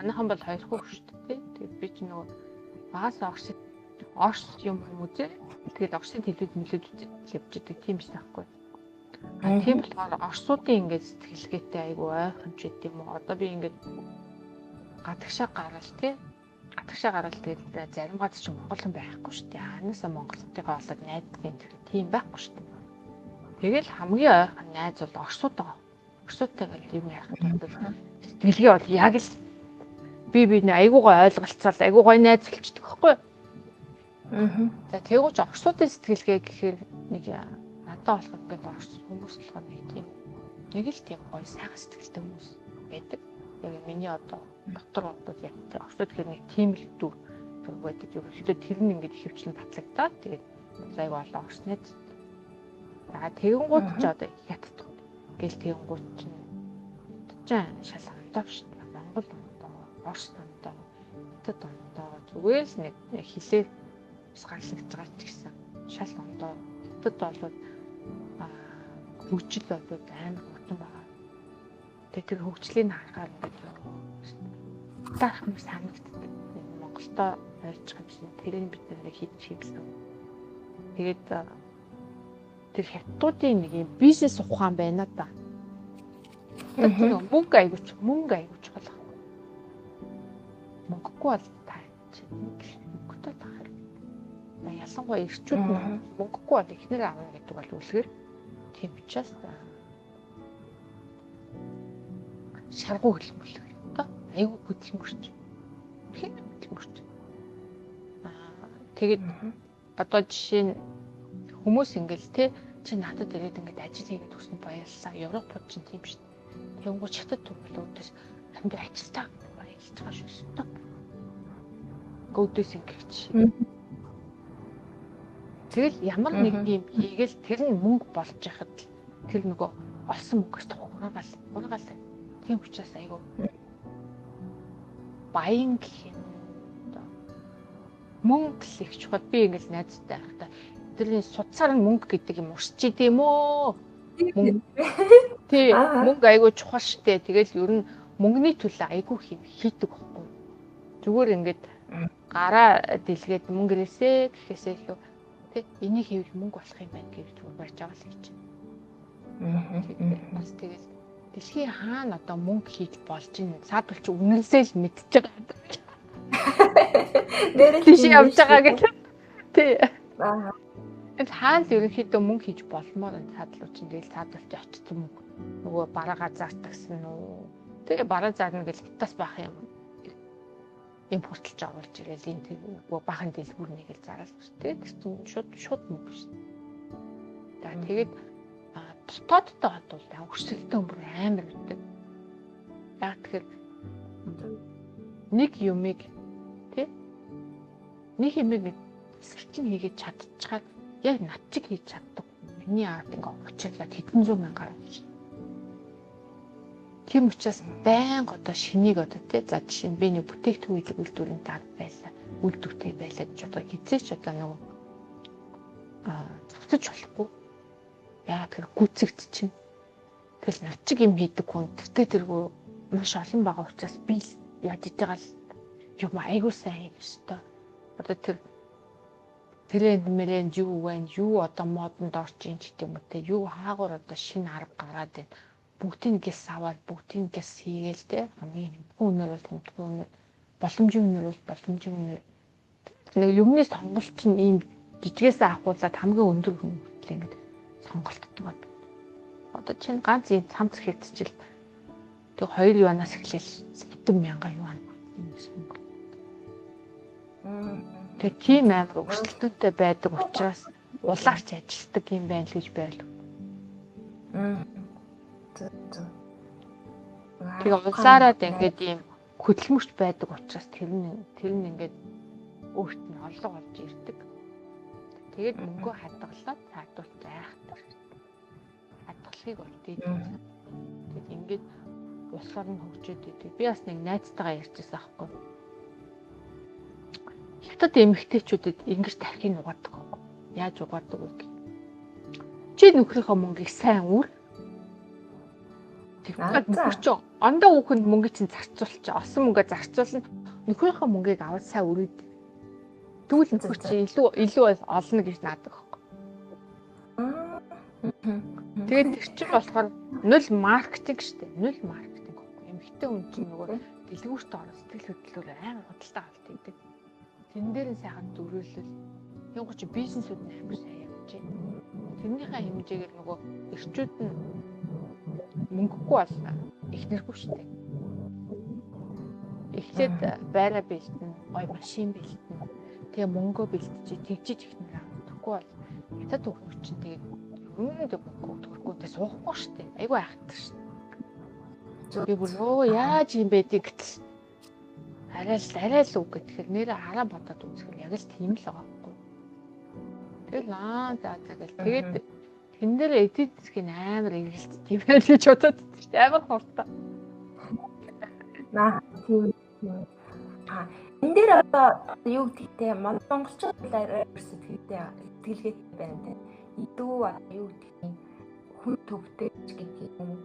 Манайхан бол 2 хүү шүү дээ. Тэгээд би ч нөгөө багасаа Орс юм үзээ. Тэгээд Орсын телевиз мэлээд явж байгаа тийм биш таахгүй. Тийм болохоор Орсуудын ингээд сэтгэлгээтэй айгу ойрхон ч гэдэм юм уу. Одоо би ингээд гадагшаа гарал тий. Гадагшаа гарал тэгээд зарим газар ч монголон байхгүй шүү дээ. Ханаасаа монголтойгоо олоод найддаг тийм байхгүй шүү дээ. Тэгэл хамгийн ойрхон найз бол Орсууд байгаа. Орсуудтайгаа юм яахад бол сэтгэлгээ бол яг л би айгуугаа ойлголцоод айгуугаа найз болчихдог байхгүй. За тэгвэл ч Орсуудын сэтгэлгээ гэхээр нэг надад болох ингээд Орс хүмүүс болохоор нэг л тийм гоё сайхан сэтгэлтэй хүмүүс байдаг. Яг миний одоо дотор яг Орсууд гэх нэг тийм л дүр байдаг. Ерөнхийдөө тэр нь ингээд ихэвчлэн батлагдаад тэгээд айгуу олон Орс найз. За тэгэнгүүт ч одоо хятад гэл тэгэнгүүт чинь шал амтаа шүү дээ. Монгол амтаа, Орс амтаа, хятад амтаа зүгээр л нэг хилээ гарлагч байгаа ч гэсэн шал ондоо хятад болоод хөгжил болоод амар хурдан байгаа. Тэгээд тэр хөгжлийн харахаар ингээд таах юм санагддаг. Монголдо ойрч байгаа юм шиг тэрийг бид нэрээ хийсэн. Тэгээд тэр хятадуудын нэг юм бизнес ухаан байна да. Мөнгө айгууч болох. Мөнгөгүй бол таач. Мөнгөтэй таах. Ялангуяа ирчүүд мөнгөгүй бол ихнэр аавна гэдэг бол үлгэр тийм учраас шаргуу хэлмэл та айгүй хөдөлмөрч. Тэгээд одоо жишээ нь хүмүүс ингээл те чи надад ирээд ингээд ажил хийгээд өснө баярлалаа. Европод ч тийм шүү дээ. Тэнгуү чатад бол өөдөөс амьд ажилтаа баярлж байгаа шүү дээ. Гөөдөөс ингээд. Тэгэл ямар нэг юм хийгээл тэр нь мөнгө болж яхад тэр нөгөө олсон мөнгөөс ургаал. Тийм учраас айгүй баян гэх юм. Мөнгө л их чухал. Би ингээл найзтай байхдаа тэрний судсаар нь мөнгө гэдэг юм урсч идэм үү? Тий, мөнгө айгүй чухал штэ. Тэгэл ер нь мөнгөний төлөө айгүй хийдэг байхгүй. Зүгээр ингээд гараа дэлгээд мөнгө ирээсээ гэхээсээ илүү тий энийг хийвэл мөнгө болох юм байна гэж зүгээр барьж байгаа л гэж. Бас тэгэл дэлхийн хаана одоо мөнгө хийж болж ин саадвал чи үнэлсээ л мэдчихэж байгаа. Тийш явж байгаа гэх. Тий. Энэ хаана л ерөнхийдөө мөнгө хийж болмоор энэ саадлууч нь тэгэл саадвалч очсон мөнгө нөгөө бараагаа заартагсан уу. Тэгээ бараа заарна гэж хятаас байх юм. Им хүртэлж авалж ирээл энэ нөгөө бахан дэлгүүр нэг л зараал шүү дээ. Тэгсэн шууд мөнгө шүү. За тэгээд дотоодтой хадвал өрсөлдөөн бүр амар үүдэг. Яг тэгэхээр нэг юмыг тий нэг юмыг сэрчин хийгээд чадчихад яг над чиг хийж чаддаг. Миний арт ингээ очирлаад хэдэн зуун мянгаар авчих. Тийм учраас байнга одоо шинийг одоо тий за жишээ нь би нэг бүтээгдэхүүн үйлдвэрийн дарга байлаа. Үйлдвэртэй байлаа гэж одоо хизээч одоо нөгөө зогсож болохгүй. Яагаад тэр гүцэгт чинь тэгэл над чиг юм хийдэг хүн тэртээ тэргүй маш олон байгаа учраас би яаж итайгаа юм айгуу сайн хийх ёстой. Одоо тэр тренд мэрэнд юу вэ? Юу одоо модонд орж ийн гэдэг юм те. Юу хаагур одоо шинэ арга гараад байна. Бүгдийг гис аваад бүгдийг гис хийгээл те. Хамгийн үнээр бол тэмдэггүй үнээр боломжийн үнээр бол боломжийн үнээр. Нэг юмны сонголт чинь ийм жижигээс авахуулаад хамгийн өндөр хэмжээ ингээд сонголтдог байна. Одоо чинь ганц ийм цамц хэрэгцэл тэг 2 юанаас эхлээл 70,000 юан юм. Тэг тийм амар өрсөлдөөнтэй байдаг учраас улаарч ажилтдаг юм байна л гэж байл. Тэг улаараад ингээд ийм хөдөлмөрч байдаг учраас тэр нь ингээд өөрт нь олго болж ирдэг. Тэгээд мөнгөө хадгалаад цаадуулж айхдаг. Хадгалахыг бол дийдэг. Тэг ингээд улсаар нь хөгжөөд идэг. Би бас нэг найзтайгаа ярьчихсан аахгүй. Хятад эмэгтэйчүүдэд ингэж тархийг угаадаг. Яаж угаадаг вэ? Чи нөхрийнхөө мөнгийг сайн үр. Тэгэхээр мөнгө чи ондоо хүүхэнд мөнгө чинь зарцуулчих. Олсон мөнгө зарцуулна. Нөхрийнхөө мөнгийг аваад сайн өрөөд. Тэгвэл нөхөр чи илүү олно гэж наадаг байхгүй. Тэгээд тэр чинь болохоор нөл маркетинг шүү дээ. Нөл маркетинг байхгүй. Эмэгтэй хүн чинь нөгөө дэлгүүрт орох сэтгэл хөдлөлөөр амар худалдаа авалт хийдэг. Тэн дээр нь сайхан зөрүүлэл. Тэнгуү чи бизнесүүд нь амар сайн явж байна. Тэрнийхээ хэмжээгээр нөгөө эрчүүд нь мөнгөгүй болно. Эхнэргүй шүү дээ. Эхлээд байраа бэлтэн, гой машин бэлтэн. Тэгээ мөнгөө бэлтжиж, тэгжиж ихнэр авахгүй бол хятад хөрөг чинь тэгээд өмнөд мөнгө төгрөггүй тэ суухгүй шүү дээ. Айгүй айхтар шүү дээ. Би бүр яаж юм бэ гэдэгт арай л үг гэхээр нэрээ хараа бодоод үзэхээр яг л тийм л байгаа байхгүй. Тэгэл тэгээд тэн дээр эдит засгийн амар эргэлт тийм байх гэж бодоод шүү дээ. Амар хурдан. Тийм. Энэ дээр одоо юу гэдэгтэй монголчууд арай сэтгэлгээтэй байна те. Идүү юу гэдгийг хүн төвтэй гэдэг юм.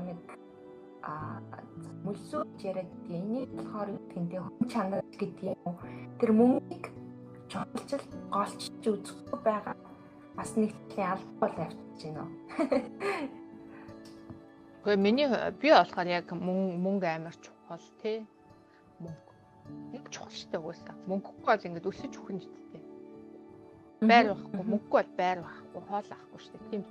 Нэг мөлсөө яриад энийг болохоор гэдэгтэй хүн чанар гэдэг юм. Тэр мөнгийг чонголж голчж үзэхгүй байгаа бас нэг тийм албал авчиж байна. Гэхдээ би болохоор яг мөнгө амар чухал тий. Мөнгө чухал шүү дээ угаасаа. Мөнгөгүй бол ингэж өсөж өгөх нь дээ. Байр байхгүй, мөнгөгүй бол байр байхгүй, хоол авахгүй шүү дээ. Тийм.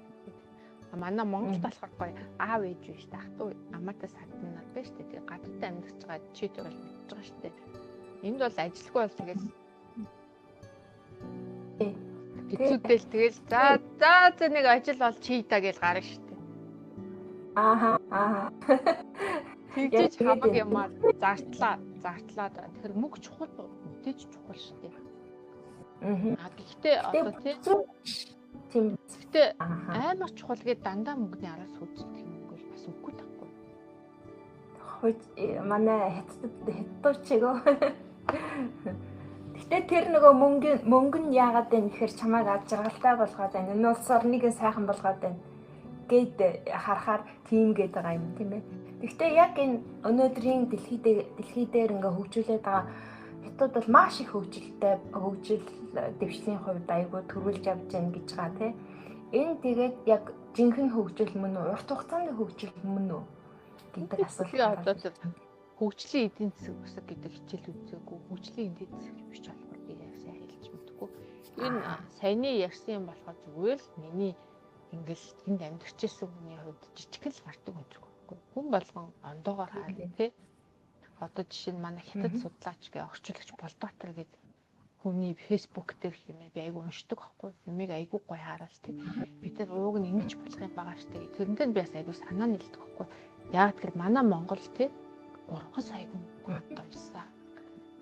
Манай Монголд болохоор гоё аав ээж биш дээ. Ах トゥ амаатаас хатнаар биш дээ. Тэгээ гадаад амьдарч байгаа чи тэр бол мэдж байгаа шүү дээ. Энд бол ажилгүй бол тэгэл хэцүүдэл тэгэл за нэг ажил бол чи даа гэж гарна шүү дээ. Тэгж хамаг юмар зартлаа. Тэгэхээр мөнгө чухал мэдээж чухал шүү дээ. Гэхдээ одоо тийм. Гэхдээ амар чухал гэдэг дандаа мөнгөний араас хөөцөлдөх юм бол бас үгүй тахгүй. Хөөж манай хятад чигөө. Гэхдээ тэр нөгөө мөнгө нь яагаад вэ гэхээр чамайг аж жаргалтай болгоод байна. Энэ улс орныг сайхан болгоод байна гэд харахаар тийм гээд байгаа юм тийм ээ. Гэхдээ яг энэ өнөөдрийн дэлхий дээр ингээ хөгжүүлээд байгаа хятад бол маш их хөгжил дэвшлийн хувьд айгүй төрүүлж явж байна гэж байгаа тийм. Энэ тэгээд яг жинхэнэ хөгжил мөн үү? Урт хугацааны хөгжил мөн үү? гэдэг асуулт. Би одоо хөгжлийн эдийн засаг гэдэг хичээл үзээгүй. Хөгжлийн эдийн засаг биш болохоор би яг сайн хэлж мэдэхгүй. Энэ саяны ярьсан юм болохоор зүгээр л миний ингээл тэнд амьдарч ирсэн хүний хувьд жижиг л гардаг юм зүг байхгүй. Хүн болгон ондоогоор хаална тий. Одоо жишээ нь манай хятад судлаач гэ орчуулагч Болдбаатар гэдэг хүний фэйсбુક дээр хэмээн би айгу уншдаг байхгүй. Юмыг айгу гоё хараал тий. Бид нар ууг нь ингэж болох юм байгаа штэ. Тэрнтэй би бас айгу санаа нийлдэг байхгүй. Яг тэгэхээр манай Монгол тий 3 сая хүн тавьсан.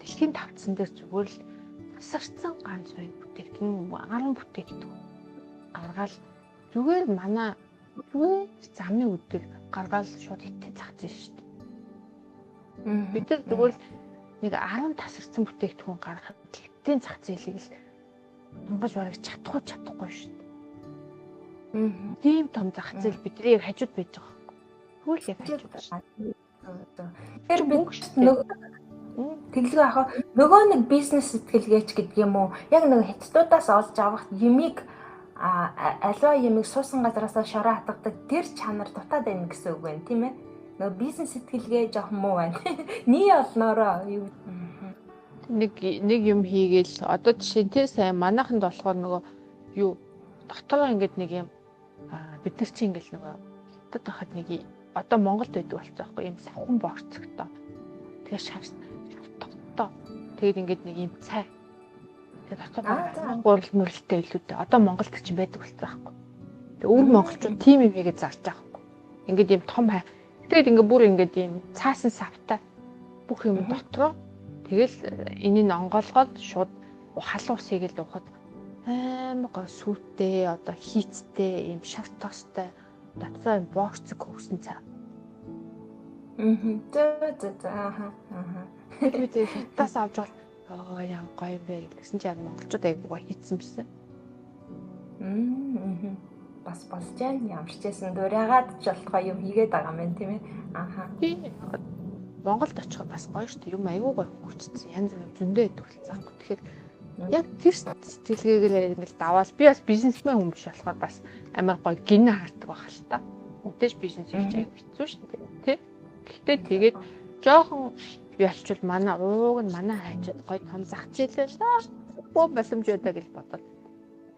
Дэлхийн тавцсан дээр зүгээр л тасарсан ганц хоёр бүтээгдэхүүн 10 бүтээгдэхүүн гаргаал зүгээр манай зүгээр замын өдөр гаргаал шууд хитэн цацсан шүү дээ. Бид нар зүгээр нэг 10 тасарсан бүтээгдэхүүн гаргахад хитэн зах зээлийг л Монгол бараг чадахгүй шүү дээ. Тийм том зах зээл бидний хажууд байж байгаа. Хөл яг хажууд байна. Тэр бид тэглэгээ авах нөгөө нэг бизнес сэтгэлгээч гэдэг юм уу? Яг нэг хятадуудаас олж авах юмыг аливаа юмыг суусан газараас шороо хатгадаг тэр чанар дутаад байна гэсэн үг байна тийм ээ. Нөгөө бизнес сэтгэлгээ жоох муу байна. Nii олноороо юу нэг юм хийгээл одоо жишээ нь тий сайн манайханд болохоор нөгөө юу дотороо ингэдэг нэг юм бид нар чинь ингээл нөгөө хятад байхад нэг одоо Монголд байдаг болцсон байхгүй юм савхан борцогтой. Тэгээ шавтагтай. Тэгээд ингээд нэг юм цай. Тэгээд дотор гурал мөрлөлттэй илүүтэй. Одоо Монголд ч байдаг болцсон байхгүй. Тэгээ өвөр монголчууд тийм юм хийгээд зарж байгаа байхгүй. Ингээд юм том хай. Тэгээд ингээд бүр ингээд юм цаасан савтай бүх юм дотроо. Тэгэл энийг онгоолгоод шууд халуун усыг л уухад амар гоо сүртэй одоо хийцтэй юм шавт тостой датсан борцог хөвсөн цаа. Тэгээд хятадаас авч бол яа гоё юм бэ гэсэн чинь монголчууд айгуугаа хийцэн байсан. бас болж байна. Ямар ч гэсэн дураагаад ч болохоо юм хийгээд байгаа юм байна тийм ээ. Ааха. Тийм. Монголд очиход бас гоё шүү дээ. Юм аюу гоё хөгжсөн. Янз бүр зөндөө төлцөхгүй. Тэгэхээр яг тэр сэтгэлгээгээр ингээл даваад би бас бизнесмен хүн биш болохоор бас амар гоё гинэ хаардаг байх л та. Мэдээж бизнес хийж аяг хэцүү шүү дээ. Тэ? Гэхдээ тэгээд жоохон ялчвал манай ууг нь манай хайчаад гоё том зах зээлээ л даа. Боо боломж удаа гэж бодоод.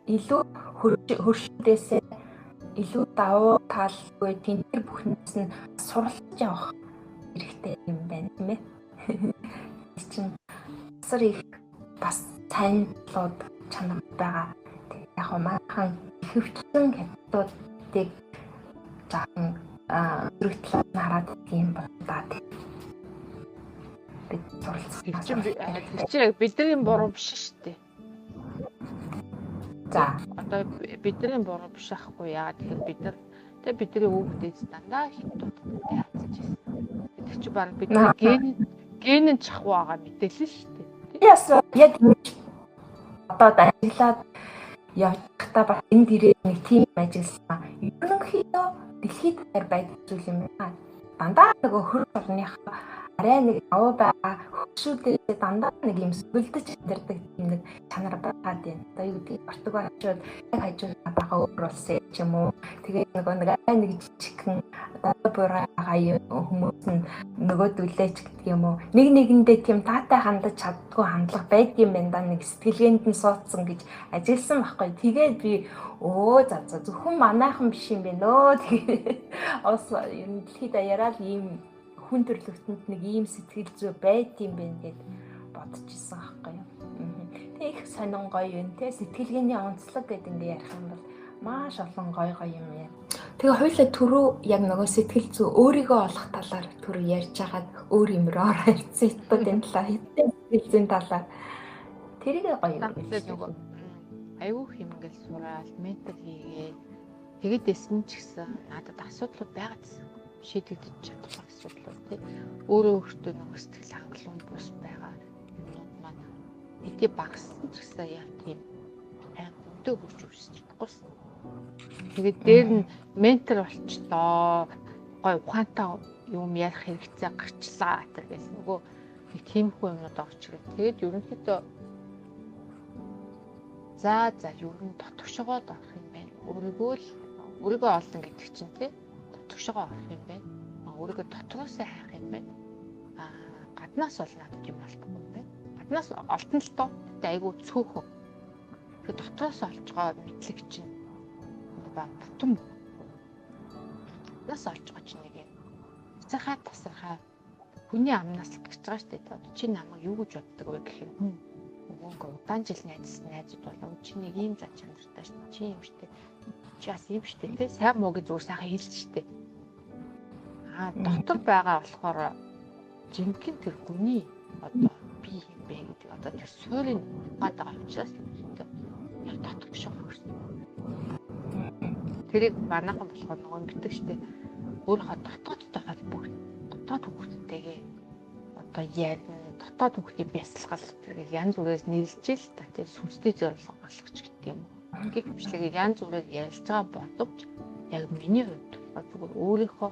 Илүү хөршүүдээсээ илүү давуу талгүй тэнцэр бүхнээс нь суралцж явах хэрэгтэй юм байна тийм ээ. Чин асар их бас цайнлууд чанар байгаа. Яг манайхан хөвчлэн хятадуудыг жаахан өргөтлөө хараад тийм байна тийм. Бид суралцах. Тэр чинь бидний буруу биш шүү дээ. За одоо бидний буруу биш ахгүй яа тэгэхээр бидний хүүхдээс дандаа хятадуудтай хацаж ирсэн. Тэр чинь баг бидний ген нь чахуу байгаа мэдээлэл шүү дээ. Яс яг одоо ажиллаад явахдаа бас энд ирээд нэг тийм ажилласан. Ерөнхийдөө дэлхийд байдаг зүйл юм байна. Дандаа нөгөө хөр орныхаа арай нэг аваа байгаа хөвшүүдээ дандаа нэг юм сүлдэж амьдардаг тийм нэг чанар байгаад байна. Одоо юу гэдэг Португалчууд яг хажууд байгаа өөр улсын ч юм уу. Тэгээд нөгөө нэг арай нэг жижигхэн дандаа буураагаа хүмүүс нь нөгөөдөлөөч гэдэг юм уу. Нэг нэгэндээ тийм таатай хандаж чаддгүй хандлага байдаг юм байна да нэг сэтгэлгээнд нь суудсан гэж ажилласан байхгүй. Тэгээд би за зөвхөн манайхан биш юм байна өө. Тэгээд бас юм дэлхийд даяараа л ийм хүн төрлөختөнд нэг ийм сэтгэл зүй байд юм байна гэд бодчихсон аахгүй юу. Тэг их сонин гоё юм те сэтгэлгээний онцлог гэдэг ингээ ярих юм бол маш олон гоё юм яа. Тэгээ хоёулаа түрүү яг нөгөө сэтгэл зүй өөрийгөө олох талаар түрүү ярьж хагаад өөр юм руу орсон хэвчээ энэ талаар хэвчээ сэтгэл зүйн талаар тэрийг гоё юм нөгөө аюу хэм ингээл сураал ментал хийгээ тэгээд эсэн ч гэсэн надад асуудлууд байгаад байсан. Шийдэгдэж чадах асуудлууд тий. Өөрөө өөртөө нэг сэтгэл хангалуун бус байгаа юмнууд маань эдий багассан ч гэсэн яг тийм өндөө хурж үүсэж чадахгүйсэн. Тэгээд дээр нь ментор болчлоо. Гой ухаантай юм ярих хэрэгцээ гарчлаа гэдэг нөгөө нэг тиймхүү юмнууд орчихлоо. Тэгээд ерөнхийдөө за ер нь дотгошгоод авах юм байна. Өөрийгөө олно гэдэг чинь тий. Дотгошгоо авах юм байна. Өөрийгөө дотроосоо хайх юм байна. Гаднаас бол надад юм алдахгүй юм байна. Гаднаас олтон л тоо айгүй цөөхөн. Тэгээд дотроосоо олж байгаа мэдлэг чинь бутам. Нас олж байгаа чинь нэг юм. Цахаа тасархаа хүний амнаас л гарч байгаа шүү дээ. Чи намайг юу гэж боддог вэ гэх юм. Нөгөө удаан жил найзууд болоо чи нэг ийм зан чанартай шүү. Чи юм штэ. Чи бас ийм штэ тий. Сайн муу гэж зүгээр сайхан хэлж штэ. Дотор байгаа болохоор жинхэнэ тэр хүний одоо би юм бэ гэдэг одоо тэр суурийн гадаа очиас яг дотор биш хөрсөн. Тэрийг манайхан болохоор нөгөө ингэдэг штэ. Өөрөө дотоод бүх дотоод хүмүүстэйгээ одоо ярина дотоод хүмүүсийн бясалгал янз бүрээс нэрлэж л та тийм сүнстэй зорилго олгоч гэдэг юм. Гэх мэтлэг янз бүрээр ярилж байгаа боловч яг миний хувьд зүгээр өөрийнхөө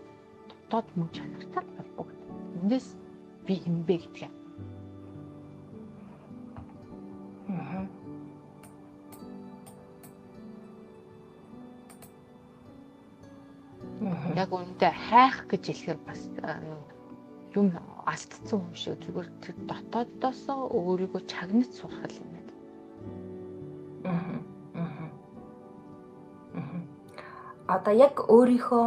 дотоод мөн чанартай холбогд. Эндээс би хинбэ гэдэг юм. Яг үүндээ хайх гэж хэлэхээр бас юм алдсан юм шиг зүгээр тэр дотоодоосоо өөрийгөө чагнаж сурах юм байна. Одоо яг өөрийнхөө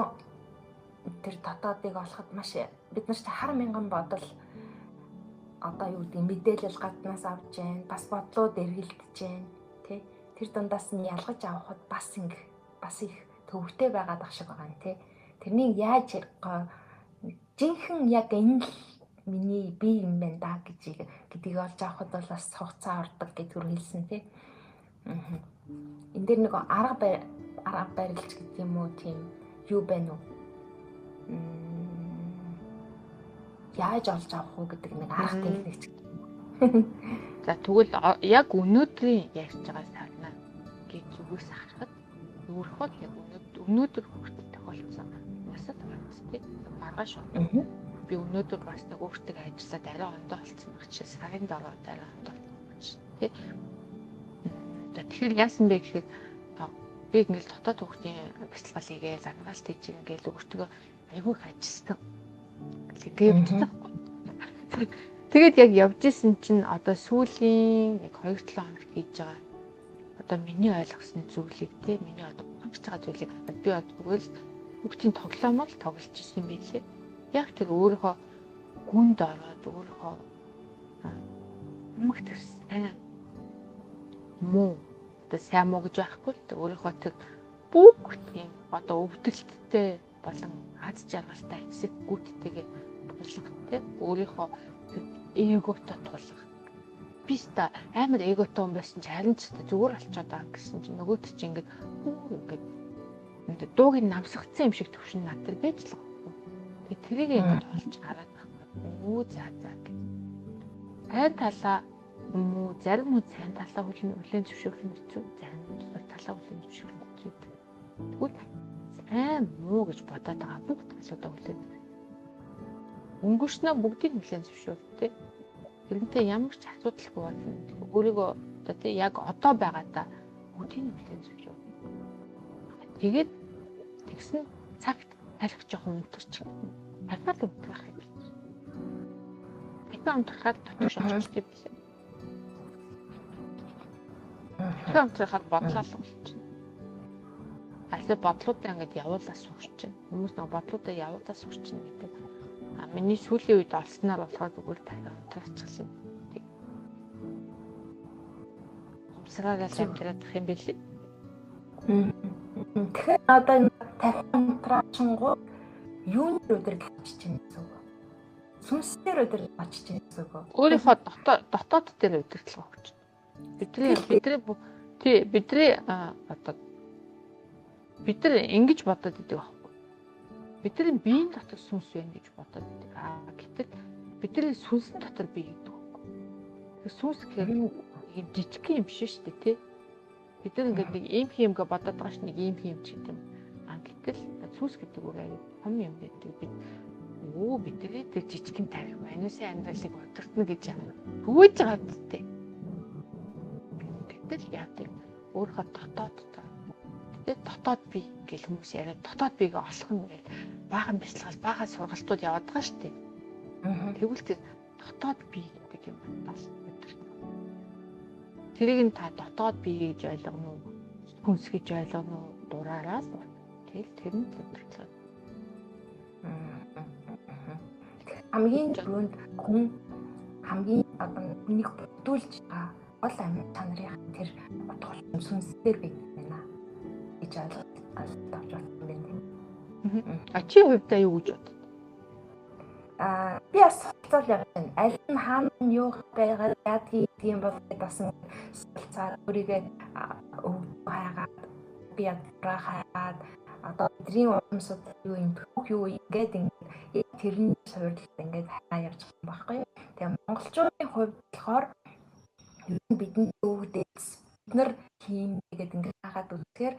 тэр дотоодыг олоход маш бид нарт хар мянган бодол одоо юу гэдэг мэдээлэл гаднаас авч जैन бас бодлууд эргэлдэж जैन тий тэр дундаас нь ялгаж авахд бас их төвөгтэй байгаад ах шиг байгаа юм тий тэрнийг яаж жинхэнэ яг энэ л миний би юм байна да гэдгийг олж авахд бол бас хугацаа ордог гэж түр хэлсэн тий энэ дэр нэг арга барилж гэдэг юм уу тийм юу байна уу яаж олж авах уу гэдэг нэг арга техник. За тэгвэл яг өнөөдрийн ярьж байгаа санаа гэж зүгээс харахад өөрөөхөө яг өнөөдөр өнөөдөр хүртэл тохиолдсон насад байгаас тий маргааш би өнөөдөр бас нэг өөртөө ажиллаад арай ондоо болсон байх чинь сарын дараа арай ондоо болсон тий. Тэгэхээр яасан бэ гэхээр би ингээл дотоод хүүхдийн бяцлал хийгээ загнаал тийж ингээл өөртөө айгүй их ажилласан. Гэвч тэгээд яг явж исэн чинь одоо сүүлийн яг 2-7 хоног хийж байгаа. Одоо миний ойлгосон зүйлийг те миний одоо хийж байгаа зүйлийг би одоо бүгдийн тоглоомол тоглож ирсэн юм билээ. Яг тэр өөрийнхөө гүнд ороод өөрийнхөө мөнгө төрсөн муу одоо сайн муу гэж байхгүй л өөрийнхөө тэр бүгд тийм одоо өвдөлттэй болон аз жаргалтай хэсэг гүйттэйгээ тулах те өөрийнхөө эготой тулах. Би ста амар эготой юм байсан чи харин ч зүгээр болчиход байгаа гэсэн чи нөгөөд чи ингээд ингээд дууг намсгцсан юм шиг төвшин надад байж л байгаа. Тэгээ тэрийг ингээд олж хараад өө за гэх. Айн талаа муу зарим нь сайн талаа хүлээн зөвшөөрөх хэцүү зарим нь талаа хүлээн зөвшөөрөх хэцүү. Тэгвэл сайн муу гэж бодоод байгаа бүгд талуудаа хүлээн. Өнгөрснөө бүгдийг хүлээн зөвшөөрөлтэй. Тэрнтэй ямар ч асуудалгүй болно. Өөрийгөө одоо тий яг одоо байгаадаа бүгдийг хүлээн зөвшөөрөх. Тэгээд тэгсэн цагт тарих жоохон унтарч байна. Тархал унтрах юм. Тэгэхээр унтрахад дотор шалждаг билээ. Тэгэхээр унтрахад бодлоо л болчихно. Аль бодлуудаа ингэж явуулаа сурч байна. Хүмүүс нэг бодлуудаа явуулаа сурч байна гэдэг. Миний сүүлийн үед олсноор болохоор зүгээр тархацсан. Умсраараа амтраад ах юм билээ. Тэгэхээр одоо энэ тархинтрачингуу юуны өдрөглөж чинь гэсэн үг. Сүнслэр өдрөглөж чинь гэсэн үг. Өөрийнхөө дотоод дээр өдрөглөж өгч. Бидний одоо бид нар ингэж бодоод идэг байхгүй. Бидний биеийн дотор сүнс байна гэж бодоод идэг. Гэтэл бидний сүнсэн дотор бие гэдэг байхгүй. Тэр сүнс гэхээр жижиг юм биш шүү дээ, тий. Бид нар ингээд нэг ийм хиймгээ бодоод байгаа ш нэг ийм хийм ч гэдэг юм. Гэтэл сүнс гэдэг үг аяа том юм байдаг. Бидний тэр жижигэн тарих манусын амьдралыг удирдна гэж хөөж байгаа гэдэг. Гэтэл яадаг өөрийнхөө дотоод бие гэх хүмүүс яриад дотоод биегээ олох нь гэж баахан бяцлал баахан сургалтууд яваад байгаа шүү дээ. Тэгвэл тэр дотоод бие гэдэг юм бас өдөрт. Тэрийг нь та дотоод бие гэж ойлгоно уу? Хүнс гэж ойлгоно уу? Дураараа л тэр нь өдөртлөө. Хамгийн түрүүнд хүн хамгийн одоо нэг бүтүүлж байгаа гол амьд чанарын тэр утгал сүнсээр бий байна гэж ойлгож байна. Чи хувьдаа юу гэж бодод? Би бас цаал яг байна. Аль нь хаана нь юу байгаад яадгийг тийм бол басан цаа өөрийгөө хайгаад би ядра хайгаад одоо бидний уламжлалт юу юм юу ингээд тэрний суурилт ингээд хаа явж байгаа юм байхгүй. Тэгээ монголчуудын хувьд болохоор бидний өвдөс бид нар тийм гэдэг ингээд хагаад үзэхээр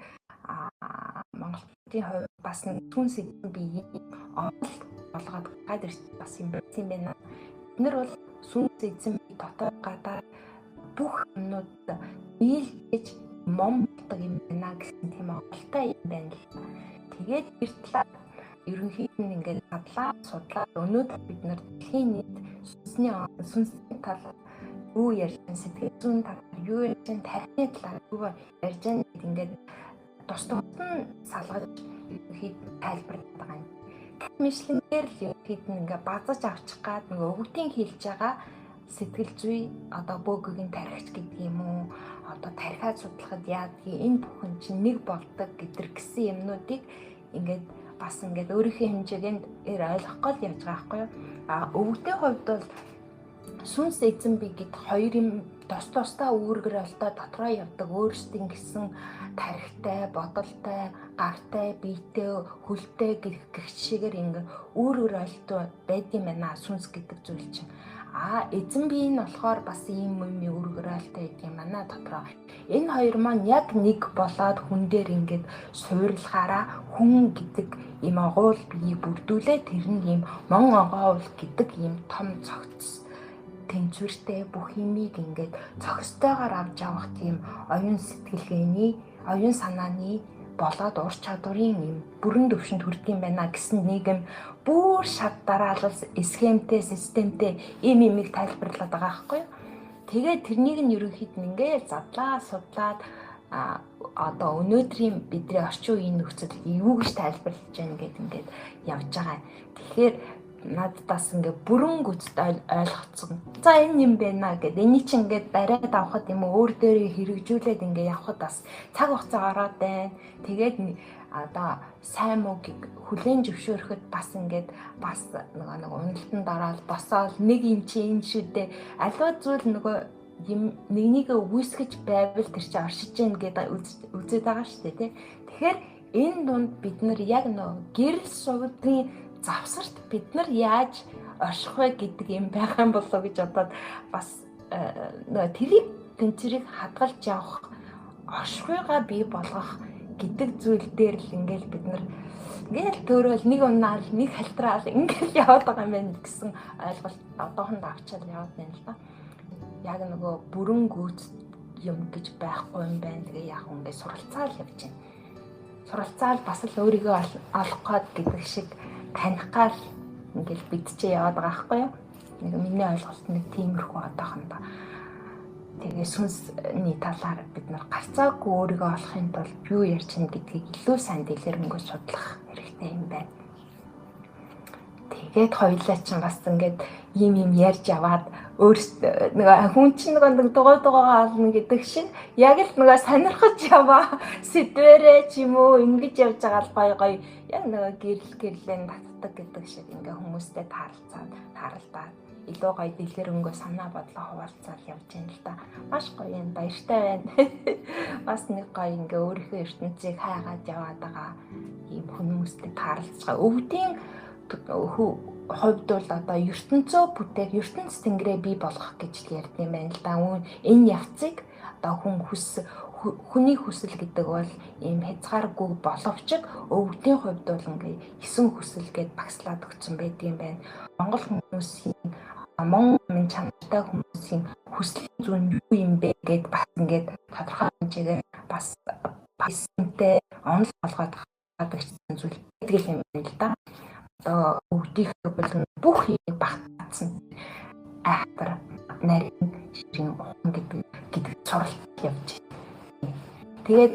монголчуудын хувьд бас түнс бие болгоод гад ирсэн бас юм байна. Бид нар бол сүнс эзэн бие дотоод гадаа бүх юмнууд нийлж мом болдог юм байна гэсэн тийм онолтой юм байна л. Тэгээд тэр талаар ерөнхийд нь ингээд судлаад өнөөдөр бид нар дэлхийн нийт сүнсний талаар юу ярьж байгаа сэтгэл зүйн талаар юу ярьж байгаа тархины талаар юу ярьж байгаа гэдэг ингээд тусдаа салгаж ерөнхийд тайлбарлаад байгаа юм. Мэдлэгээр л ерөнхийд нь ингээд базаж авчих гад нөгөө өвгтийн хэлж байгаа сэтгэл зүй одоо бөөгөгийн тархич гэдэг юм уу одоо тархиад судлахад яадгийг энэ бүхэн чинь нэг болдог гэсэн юмнуудыг ингээд бас ингээд өөрийнхөө хэмжээнд ойлгохгүй л яаж байгаа байхгүй юу. Өвгтийн хувьд бол сүнс эзэн бие гэд хоёр юм тостаа үүргэрэлтэй дотроо явдаг өөрсдийн гэсэн тархитай, бодолтой, гартай, биетэй, хөлтэй гэх шигээр ингээд үүргэрэлтэй байдсан байна сүнс гэдэг зүйл чинь. Эзэн бие нь болохоор бас ийм юм үүргэрэлтэй гэдэг юм байна дотроо. Энэ хоёр маань яг нэг болоод хүн дээр ингээд суйрлахаараа хүн гэдэг ийм агуул биеийг бүрдүүлээ. Тэр нь ийм мон огоол гэдэг ийм том цогц тэнцвэртэй бүх юмыг ингээд цогцтойгоор авч явах тийм оюун сэтгэлгээний, оюун санааны болоод ур чадварын юм бүрэн төвшөнд хүрдэг юм байна гэсэн нийгэм бүр шат дараалал схемтэй, системтэй ийм юмыг тайлбарлаад байгаа байхгүй юу? Тэгээд тэрнийг нь ерөнхийд нь ингээд задлаа, судлаад одоо өнөөдрийн бидний орчин үеийн нөхцөл юу гэж тайлбарлаж байна гэдэг ингээд явж байгаа. Тэгэхээр надаас ингээд бүрэн гүйцэд ойлгоцсон. За энэ юм байна гэд энийг чинь ингээд бариад авахд юм уу өөр дээрээ хэрэгжүүлээд ингээд явхад бас цаг хугацаа ороод байна. Тэгээд одоо сайн муугийг хүлээн зөвшөөрөхөд бас ингээд бас нэг уналтанд ороод босоод нэг юм чи энэ шүү дээ. Аливаа зүйл нөгөө юм нэгнийг үүсгэж байвал тэр чинь оршиж гэн гэдэг үзээд байгаа шүү дээ тий. Тэгэхээр энэ дунд бид нар яг нөгөө гэрэл сувдын завсарт бид нар яаж орших вэ гэдэг юм байгаа юм болов гэж бодоод бас нөгөө тэрийг тэнцвэрийг хадгалж явах оршихуйгаа бий болгох гэдэг зүйл дээр л ингээл бид нар ингээл төөрөөл нэг унаал нэг халтраал ингээл яваад байгаа юм байна гэсэн ойлголт одоохонд авчаад яваад байна л да. Яг нөгөө бүрэн гүйц юм гэж байхгүй юм байна. Тэгээ яг ингээд суралцаал явж байна. Суралцаал бас л өөрийгөө олох гэдэг шиг таних гал ингээл бидчээ яваад байгаа байхгүй юу? Нэг миний ойлголт нэг тиймэрхүү одоохондоо. Тэгээ сүнсний талаар бид нар гарцаагүй өөрийгөө олохын тулд юу ярьж байна гэдгийг илүү сайн дэлгэрэнгүй судлах хэрэгтэй юм байна. Тэгээд хоёулаа чинь бас ингээд юм ярьж яваад өөрсдөө нэг хүн чинь нэг дугуйгаа олно гэдэг шиг яг л нэг сонирхож яваа сэдвэрээ ч юм уу ингэж явж байгаа л гоё яг нэг гэрлэн татдаг гэдэг шиг ингээ хүмүүстэй тааралдаад илүү гоё дэлгэрэнгүй санаа бодлоо хуваалцаад явж байна л да. Маш гоё юм баяртай байна. Бас нэг гоё ингээ өөрийнхөө ертөнцийг хайгаад яваад байгаа ийм хүмүүстэй таарлаж байгаа. Өвдийн хувьд бол одоо ертөнцөө бүтээх, ертөнц тэнгэрээ бий болгох гэж ярьд юм байна л да. Энэ явцыг одоо хүний хүсэл гэдэг бол ийм хязгааргүй боловч өвдгийн хувьд бол ингээ 9 хүсэл гээд багслаад өгсөн байдаг юм байна. Монгол хүмүүсийн Монгол чанартай хүмүүсийн хүслийн зүүн юу юм бэ гэд бас ингээд тодорхой хэмжээгээр бас пассивтэй онол болгоод гадагчсан зүйл гэдэг юм байна л да. Одоо өвдөх болон бүх юм багтаасан айхтар нарийн ширийн ухан гэдэг суралт явж байна. Тэгээд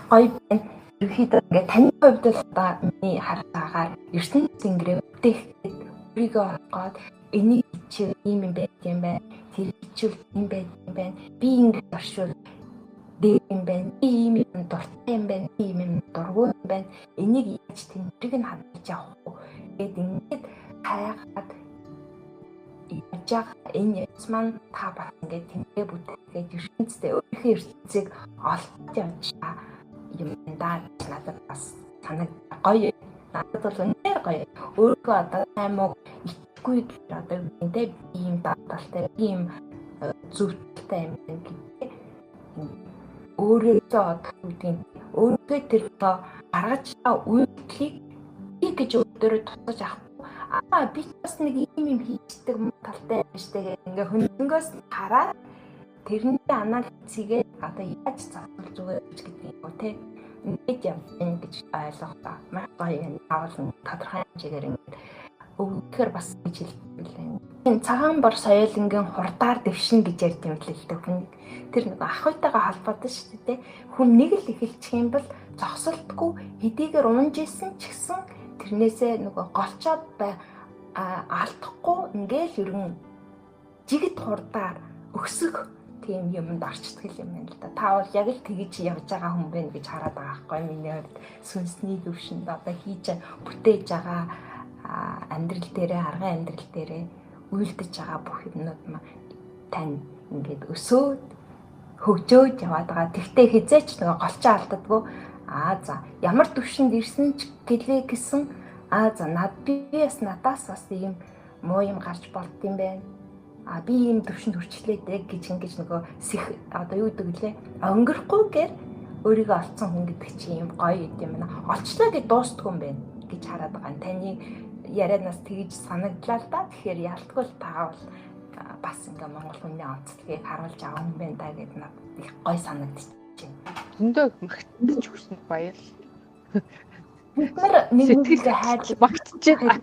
гоё байна. Ерөнхийдөө ингээд таны хувьд л одоо миний хараагаар ертөнц тэнгэрээ бүтээхэд өөрийгөө олгоод энийг чи ийм юм байт юм байна. Тэр чивл ийм байт юм байна. Би ингэж оршвол дээр юм байна. Би ийм юм дуртай юм байна. Би ийм юм дургүй юм байна. Энийг яаж тэмдрийг нь хадгалж явах вэ? Гэт ингээд хайгаад яаж энэ яц маань та бас ингээд тэмдрээ бүтээгээд ертөнцтэй өөрийнхөө ертөнцийг олж явж юм даа надад бас санаг гоё. Надад бол үнээр гоё. Өөрийгөө одоо аймаг итгэхгүй одоо үнэндээ би юм дааталтай ийм зүвтэлтэй юм гэдэг. Өөрөөсөө одоо үүдийн өөртөө тэр гаргаж үйлдэлийг гэж өөрөөр тусгаж авахгүй. Би бас нэг юм хийдэг талтай байж тэгээ ингээ хөнгөөс хараад тэрний анализигээ одоо яаж зохиол зүгээр гэдэг юм те ингэж явна гэж ойлголоо. Маш гоё юм. Авал тодорхой хэмжээгээр ингээд өгөхөр бас гэж хэлбэлээ. Энэ цагаан бор соёлынгийн хурдаар дэвшин гэж ярьд юм л л дээ хүн. Тэр нэг ах хуйтайгаа холбоотой шүү дээ. Хүн нэг л эхэлчих юм бол зогсолтгүй хэдийгээр унж исэн ч гэсэн тэрнээсээ нөгөө голчоод алдахгүй ингээл ерөн жигд хурдаар өксөх тийм юмд орчдөг юм байна л да. Та бол яг л тэгж явж байгаа хүн байна гэж хараад байгаа байхгүй миний хувьд сүнсний төвшөнд одоо хийж бүтээж байгаа амьдрал дээрээ арган амьдрал дээрээ үйлдэж байгаа бүх юмнууд тань ингээд өсөөд хөгжөөж яваад байгаа. Тэгтээ хизээч нөгөө голчоо алддаггүй. За ямар төвшөнд ирсэн ч гэлээ гэсэн за би бас надаас бас ийм муу юм гарч болд юм байна. би ийм төвшөнд хүрчлээ дээ гэж ингэж нөгөө одоо юу гэдэг лээ. Өнгөрөхгүйгээр өөрийгөө олцсон хүн гэдэг чинь юм гоё юм байна. Олчлаа гэж дуустгүй юм байна гэж хараад байгаа. Таны ярианаас тэгж санагдлаа л да. Тэгэхээр ялтгүй л таавал бас ингээ монгол хүний онцлогийг харуулж авах юм байна да гэдэг надад их гоё санагдчихэв. Зөндөө магтаж өгсөнд баяр. Бид нар нэгнийгээ хайрлах магтчихээ.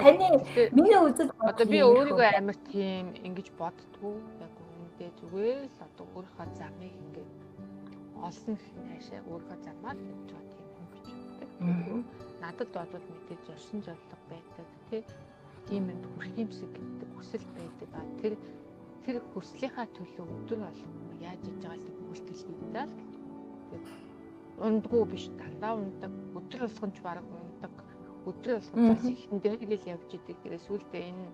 Таны миний үзэл одоо би өөрийгөө амар тийм ингэж боддгоо яг үүндээ зүгээр л одоо өөрийнхөө замыг ингээд олсон хаашаа өөрийнхөө замаар хийж байгаа тийм хүн гэж боддог. Надад бодвол мэдээж орсон зорилго байдаг тийм юм хүрх юмсэг гэдэг хүсэл байдаг. Тэр хүслийнхаа төлөө өдөр болгон яаж хийж байгаа л үйлдэл хийдэл гэдэг. Ундгүй биш дандаа ундаг өдөр болгонч бараг ундаг. Өдөр болгон бас ихэндээ тэгэл явж идэг. Тэрээс үлдээ энэ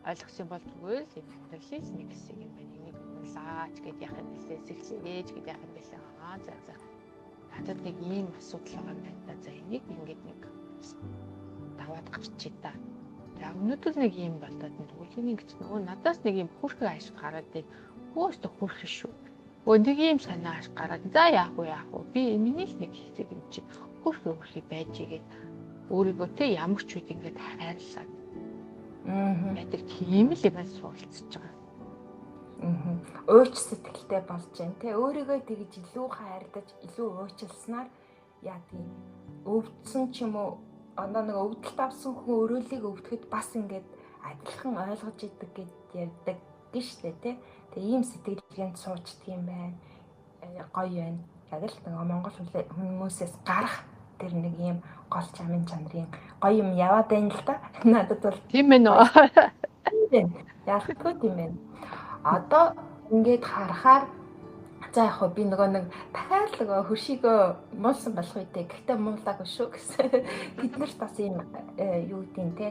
ойлгосон бол зүгээр л юм хэлээс нэг хэсэг юм байна. Энийг лаач гэдээ яах юм бэлээ, сэхлээж гэдээ яах юм бэлээ. За. Надад нэг ийм асуудал байгаа юм байна да. За энийг ингээд нэг даваад гарчий та. За өнөөдөр нэг ийм болоод нүглийн гэж нөгөө надаас нэг ийм хүрхэг ашиг гараад дээ. Хөөстө хүрх шүү. Нэг ийм санаа ашиг гараад. За яах вэ? Би миний л нэг хэсэг юм чи хүрхийг байж игээд өөрийгөө тэ ямар ч үед ингээд хайрлаад. Байдаг тийм л юм суулцж байгаа. Ууч сэтгэлтэй болж जैन тэ өөрийгөө тэгж илүү хайрлаж, илүү уучлснаар яа тийм өвдсөн ч юм уу одоо нэг өвдөлт авсан хүн өрөөлийг өвдөхөд бас ингээд адилхан ойлгож идэг гэж ярьдаг гэжтэй тэ. Тэгээ ийм сэтгэлгээнд суучдаг юм байна. Гоё байна. Яг л нэг монгол хүмүүсээс гарах тэр нэг ийм гол чамын чанарын гоё юм яваад байна л да. Надад бол тийм ээ. Ялтгүй тийм ээ. Одоо ингээд харахаар за яг хөө би нөгөө нэг дахиад нөгөө хөршигөө муулсан болох үедээ гэхдээ муулаагүй шүү гэсэн. Бид нарт бас ийм юу гэдэг те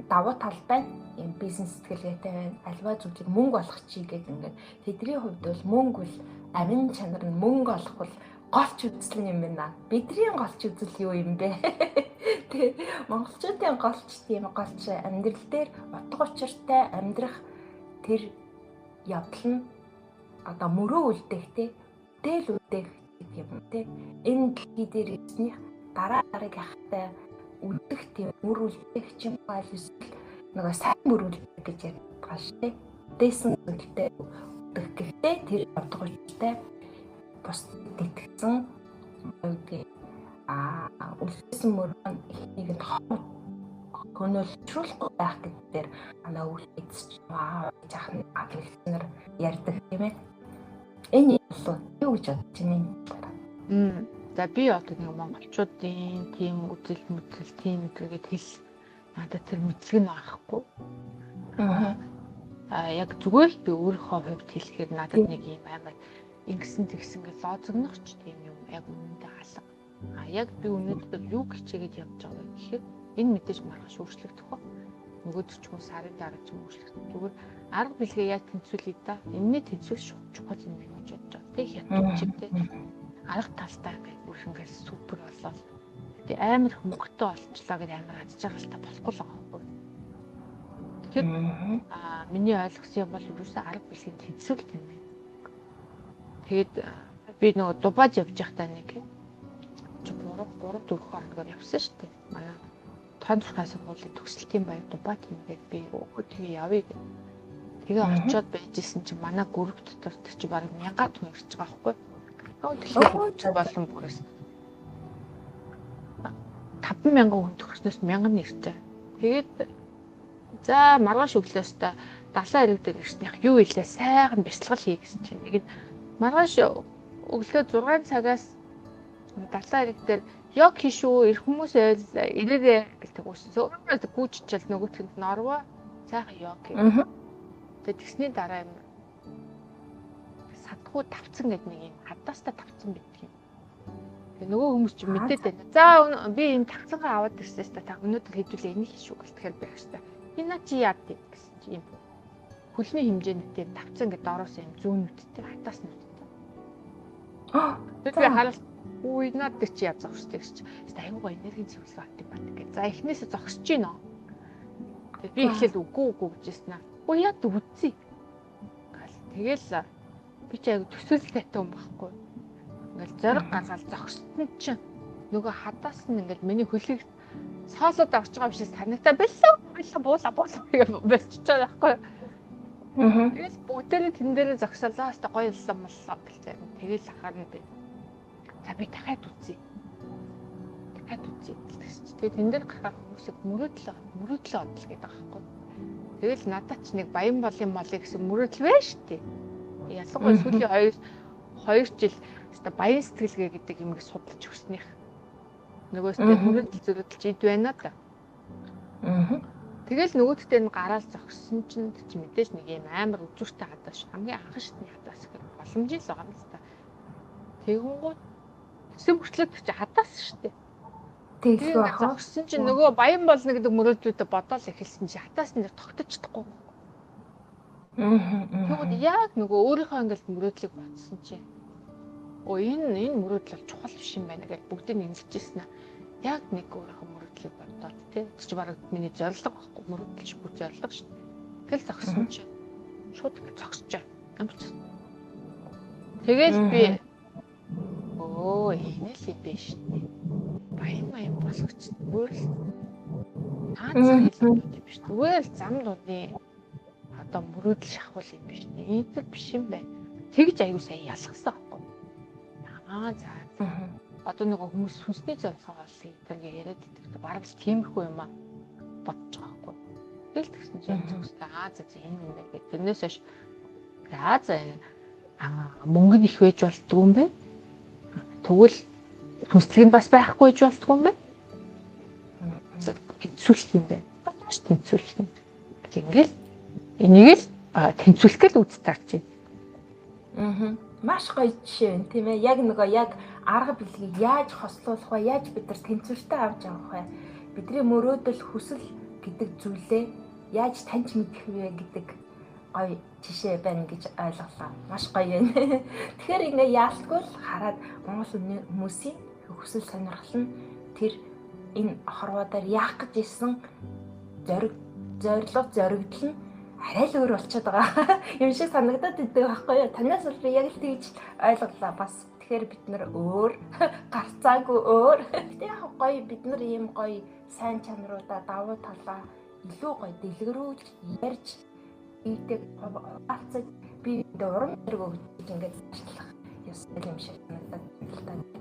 давуу талтай ийм бизнес сэтгэлгээтэй байна. Альва зүйлийг мөнгө олох чий гэдэг ингээд тэдний хувьд бол мөнгө бол амин чанар нь мөнгө олох бол голч үзэл юм байна. Бидний голч үзэл юу юм бэ? Тэ монголчуудын голч тийм голч амьдрал дээр утга учиртай амьдрах тэр явдал нь одоо мөрөө үлдээх те дээл үлдээх гэдэг юм те энэ дэлхий дээр ирснийх дараа ахтай үлдэх тийм мөр үлдээх чинь бол эсвэл нөгөө сайн мөр үлдээх гэж ярьдаг шүү те дээсэн үлдээ үлдэх гэхдээ тэр утга учиртай бус итгэсэн үгүй үлдсэн мөрөн ихнийг нь хөнөөлжүүлэхгүй байх гэдгээр манай үйл эзэж гэж ахны аглалснаар ярьдаг тийм ээ. Энэ юу гэж бодож байна? За би одоо нэг монголчуудын тийм үзэл тийм гэдгээд хэл надад тэр мэдлэг нь авахгүй. Яг зүгээр л би өөрийнхөө хувьд хэлэхээр надад нэг юм амар ингэсэн тэгсэн гэж лоозгонох ч тийм юм яг үнэндээ алга. Яг би өнөөдөр юу хичээгээд явж байгаа вэ гэхээр энэ мэдээж маргааш өөрчлөгдөх ба. Нөгөөдөр ч юм сарын дараа ч өөрчлөгдөх. Зүгээр арга билгээ яаж тэнцвүүлээ да. Энэний тэнцвэл чухал юм байна гэж бодож байгаа. Тэг хятадчтэй арга талтай ингээд бүр ингээд супер болоод тэг амар хөнгөтэй олчлаа гэж амар адж байгаа л та болохгүй л байгаа байхгүй. Тэгэхээр миний ойлгосон юм бол юусэн арга билгийн тэнцвэл юм байна. Тэгэд би нөгөө дубаж явж байхдаа нэг 3-4 хоногор явсан шүү дээ. Манай тонцхаас уулын төгсөлтийн баяр дубаа тиймгээд би тэгээ явъя гэх. Тэгээ очиод байжсэн чинь манай гүрэг дотор чи бараг 1000 хүн ирж байгаа байхгүй. Тэгэхээр болсон бүхээс 5000 хүн төгснөөс 1000 нэртэй. Тэгээд за маргааш өглөөс та далайн ирэг дээр ирснийх юу илээ сайхан бяцлал хий гэсэн чинь нэг маргааш өглөө 6 цагаас далайн ирэг дээр яг хишүү ирэх хүмүүс ирээрээ гэдэг үсэн. Өөрөөс гүйччихэл нөгөөтгөнд норвоо сайхан яг гэх. Тэгээд тэгсний дараа юм садхуу тавцсан гэдэг нэг юм хадаастаа тавцсан байдаг юм. Тэгээд нөгөө хүмүүс ч мэдээд байна. За би энэ тавцангаа аваад ирсээс та өнөөдөр хэдүүлээ энийг хишүү гэлтэхээр байх шээ. Энэ чи яад гэсэн чи юм. Хөлний хэмжээний тавцан гэдэг доороос юм зүүнүүдтэй хатаас нүдтэй. Тэгээд би хараад үй над чи яаж зогсож гэж. Айгуугаа энергийн цэвэрлэг авдаг байна гэж. За эхнээсээ зогсож гинөө. Би эхлээд үгүй гэжсэн аа. Өө яа үзье. Тэгэл би ч аяг төсөөлтэй тун байхгүй. Ингээл зориг гаргаад зогссон чинь нөгөө хадаас нь ингээл миний хөлийг соолоод авч байгаа юм шиг санагтаа бэлээ буула гэж болчихж байгаа байхгүй. Тэгэл бүгдээрээ тэн дээрээ зогсоолаа хэвээр гоё илсэн боллоо гэлээ. Тэгэл ахаар нь би. За би дахиад үзье. Тэгээ тэн дээр гарах хүмүүсийг мөрөөдлөө одлоо гэдэг байгаа байхгүй. Тэгэл надад ч нэг баян болын молыг гэсэн мөрөөдөл байна шүү дээ. Ялангуяа сүүлийн 2 жил хэвээр баян сэтгэлгээ гэдэг юмыг судалж өгснийх. Нөгөөсөө мөрөөдөл зөрөдөлж ид байна да. Тэгэл нөгөөдөө нь гараал зогссон чинь мэдээж нэг юм амар үзүүртэй хадаас хамгийн анхан шатны хадаас гэх боломжтой л байгаа юм л та. Тэгэнгүүт төсөв хүртлээд чи хадаас шүү дээ. Тэгээд зогссон чинь нөгөө баян болно гэдэг мөрөөдлүүдэд бодоол эхэлсэн чи хатаас нь тогтож чадахгүй. Тэгвэл яг нөгөө өөрийнхөө ингээл мөрөөдлийг бодсон чи энэ мөрөөдөл чухал биш юм байна гэж бүгдийг нэрлэжсэн аа. Яг нэг өөрийнхөө мөрөөдлийг бодоод тий. Тэр чи бараг миний зорилго байхгүй мөрөөдөл чи бүр зорилго шүү дээ. Тэгэл зогссон чи шууд зогсож амц. Тэгэл би энэ л юм биш дээ. Баян босгоч зүгээр л таацсан хэлбэр биш. Зүгээр л зам дууны одоо мөрөөдөл шахвал юм биш. Энд биш юм байна. Тэгж аягүй сайн ялгсан байхгүй. За. Одоо нэг хүмүүс хүнсний зорилгоо олъё яриад байдаг. Бараг л тиймэрхүү юм аа бодож байгаа байхгүй. Тэгэл тэгсэн чинь зөвхөн энэ юм байна гэдэг. Тэрнээс хойш мөнгө нь их байж болдгоо юм бэ? Тэгвэл хүнслэг нь бас байхгүй гэж болдгоо юм бэ? Тэнцвүүлэх юм байна. Баташ тэнцвүүлэх юм. Ингээл энийг л тэнцвүүлэх гэж үзтарч байна. Маш гоё жишээ байна тийм ээ. Яг нөгөө яг арга билгийг яаж хослуулах вэ? Яаж бид нар тэнцвэртэй авч явах вэ? Бидний мөрөөдөл хүсэл гэдэг зүйлээ яаж таньж мэдэх вэ гэдэг гоё жишээ байна гэж ойлголоо. Маш гоё байна. Тэгэхээр ингээ яалтгүй л хараад Монгол хүмүүсийн хүсэл сонирхол нь тэр энэ хорвоодоор яах гэж исэн зоригдол нь арай л өөр болчиход байгаа юм шиг санагдаад идэг байхгүй юу? Танаас бол би яг л тэгж ойлголоо бас. Тэгэхээр бид нар өөр гарцаагүй өөр. Гэтэ яг гоё бид нар ийм гоё сайн чанаруудаа давуу талаа илүү гоё дэлгэрүүлж ярьж ийдэг хавцаж би урам зориг өгч ингэж ажиллах ёстой юм шиг санагдаад байна.